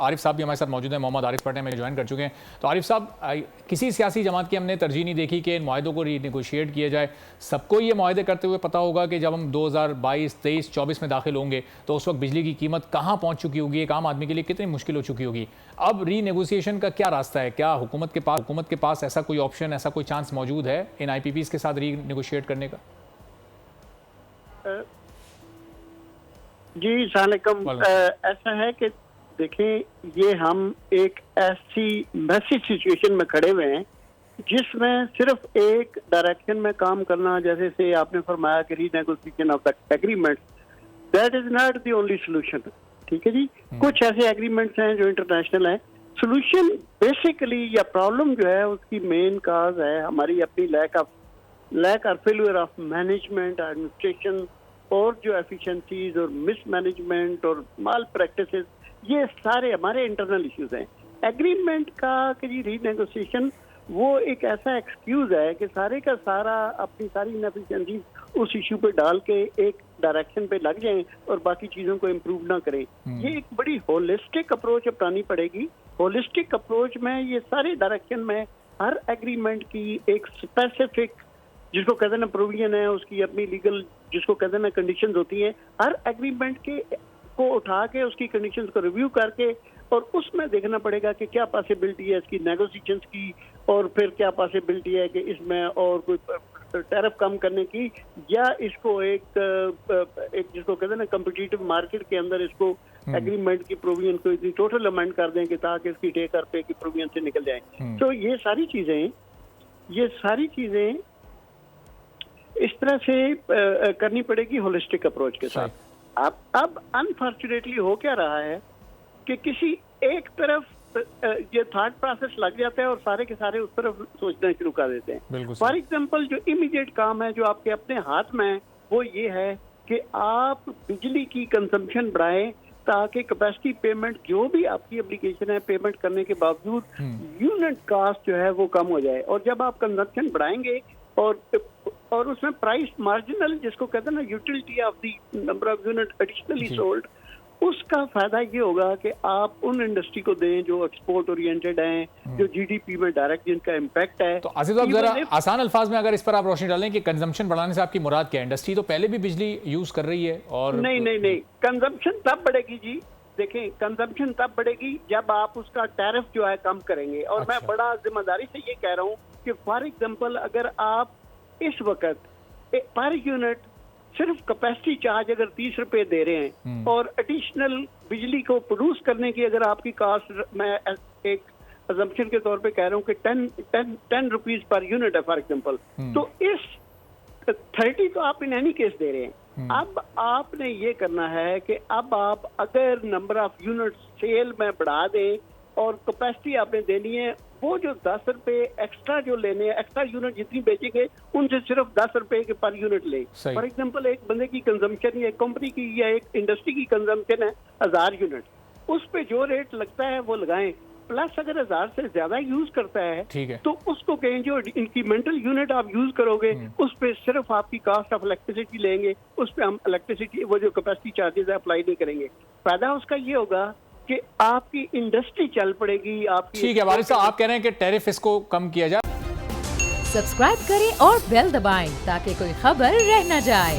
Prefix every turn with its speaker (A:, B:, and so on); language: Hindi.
A: आरिफ साहब भी हमारे साथ मौजूद हैं, मोहम्मद आरिफ पटना में ज्वाइन कर चुके हैं। तो आरिफ साहब, किसी सियासी जमात की हमने तरजीह नहीं देखी कि इन माहिदों को रीनेगोशिएट किया जाए। सबको ये माहिदे करते हुए पता होगा कि जब हम 2022, 23, 24 में दाखिल होंगे तो उस वक्त बिजली की कीमत कहाँ पहुँच चुकी होगी, एक आम आदमी के लिए कितनी मुश्किल हो चुकी होगी। अब रीनेगोशिएशन का क्या रास्ता है? क्या हुकूमत के पास ऐसा कोई ऑप्शन, ऐसा कोई चांस मौजूद है इन IPPs के साथ रीनेगोशिएट करने का?
B: जी सलाम। ऐसा है कि देखें, ये हम एक ऐसी मैसिव सिचुएशन में खड़े हुए हैं जिसमें सिर्फ एक डायरेक्शन में काम करना, जैसे से आपने फरमाया कि renegotiation of the agreement, that is not the only solution. ठीक है जी, कुछ ऐसे एग्रीमेंट्स हैं जो इंटरनेशनल हैं। सोल्यूशन बेसिकली या प्रॉब्लम जो है उसकी मेन काज है हमारी अपनी लैक और फेलियर ऑफ मैनेजमेंट, एडमिनिस्ट्रेशन और जो एफिशिएंसीज और मिसमैनेजमेंट और माल प्रैक्टिसेस, ये सारे हमारे इंटरनल इश्यूज हैं। एग्रीमेंट का कि जी रीनेगोशिएशन वो एक ऐसा एक्सक्यूज है कि सारे का सारा अपनी सारी इनएफिशिएंसीज उस इश्यू पे डाल के एक डायरेक्शन पे लग जाएं और बाकी चीजों को इम्प्रूव ना करें। ये एक बड़ी होलिस्टिक अप्रोच अपनानी पड़ेगी। होलिस्टिक अप्रोच में ये सारे डायरेक्शन में हर एग्रीमेंट की एक स्पेसिफिक, जिसको कहते हैं ना प्रोविजन है, उसकी अपनी लीगल, जिसको कहते हैं ना कंडीशंस होती हैं। हर एग्रीमेंट के को उठा के उसकी कंडीशंस को रिव्यू करके और उसमें देखना पड़ेगा कि क्या पॉसिबिलिटी है इसकी नेगोशिएशंस की, और फिर क्या पॉसिबिलिटी है कि इसमें और कोई टैरिफ कम करने की, या इसको एक जिसको कहते हैं ना कम्पिटिटिव मार्केट के अंदर इसको एग्रीमेंट की प्रोविजन को इतनी टोटल अमेंड कर दें कि ताकि इसकी टेक और पे की प्रोविजन से निकल जाए। तो ये सारी चीजें इस तरह से करनी पड़ेगी होलिस्टिक अप्रोच के साथ। अब अनफॉर्चुनेटली हो क्या रहा है कि किसी एक तरफ ये थॉट प्रोसेस लग जाता है और सारे के सारे उस तरफ सोचना शुरू कर देते हैं। फॉर एग्जांपल, जो इमीडिएट काम है जो आपके अपने हाथ में है वो ये है कि आप बिजली की कंजम्पशन बढ़ाएं ताकि कैपेसिटी पेमेंट, जो भी आपकी एप्लीकेशन है पेमेंट करने के बावजूद यूनिट कॉस्ट जो है वो कम हो जाए। और जब आप कंजम्पशन बढ़ाएंगे और उसमें प्राइस मार्जिनल, जिसको कहते हैं ना utility of the number of unit additionally sold, उसका फायदा ये होगा कि आप उन इंडस्ट्री को दें जो एक्सपोर्ट ओरिएंटेड हैं, जो GDP में डायरेक्ट जिनका इम्पैक्ट है।
A: तो आसिफ साहब, जरा आसान अल्फाज में अगर इस पर आप रोशनी डालें कि कंजम्पशन बढ़ाने से आपकी मुराद क्या है? इंडस्ट्री तो पहले भी बिजली यूज कर रही है और नहीं, कंजम्पशन तब बढ़ेगी जी। देखें, कंजम्पशन तब बढ़ेगी जब आप उसका टैरिफ जो है कम करेंगे। और मैं बड़ा जिम्मेदारी से ये कह रहा हूँ कि फॉर एग्जाम्पल, अगर आप इस वक्त पर यूनिट सिर्फ कैपेसिटी चार्ज अगर 30 रुपए दे रहे हैं और एडिशनल बिजली को प्रोड्यूस करने की अगर आपकी कास्ट, मैं एक अजम्पशन के तौर पे कह रहा हूँ कि 10 रुपीज पर यूनिट है फॉर एग्जाम्पल, तो इस 30 तो आप इन एनी केस दे रहे हैं। अब आपने ये करना है कि अब आप अगर नंबर ऑफ यूनिट सेल में बढ़ा दें और कैपेसिटी आपने देनी है, वो जो 10 रुपए एक्स्ट्रा जो लेने हैं, एक्स्ट्रा यूनिट जितनी बेचेंगे उनसे सिर्फ 10 रुपए के पर यूनिट ले। फॉर एग्जांपल, एक बंदे की कंजम्पशन या एक कंपनी की या एक इंडस्ट्री की कंजम्पशन है 1000 यूनिट, उस पे जो रेट लगता है वो लगाएं। प्लस अगर 1000 से ज्यादा यूज करता है तो उसको कहें जो इंक्रीमेंटल यूनिट आप यूज करोगे उस पे सिर्फ आपकी कास्ट ऑफ इलेक्ट्रिसिटी लेंगे, उस पे हम इलेक्ट्रिसिटी वो जो कैपेसिटी चार्जेस है अप्लाई नहीं करेंगे। फायदा उसका ये होगा कि आपकी इंडस्ट्री चल पड़ेगी। आपकी ठीक है वारिस साहब, आप कह रहे हैं कि टैरिफ इसको कम किया जाए।
C: सब्सक्राइब करें और बेल दबाएं ताकि कोई खबर रह न जाए।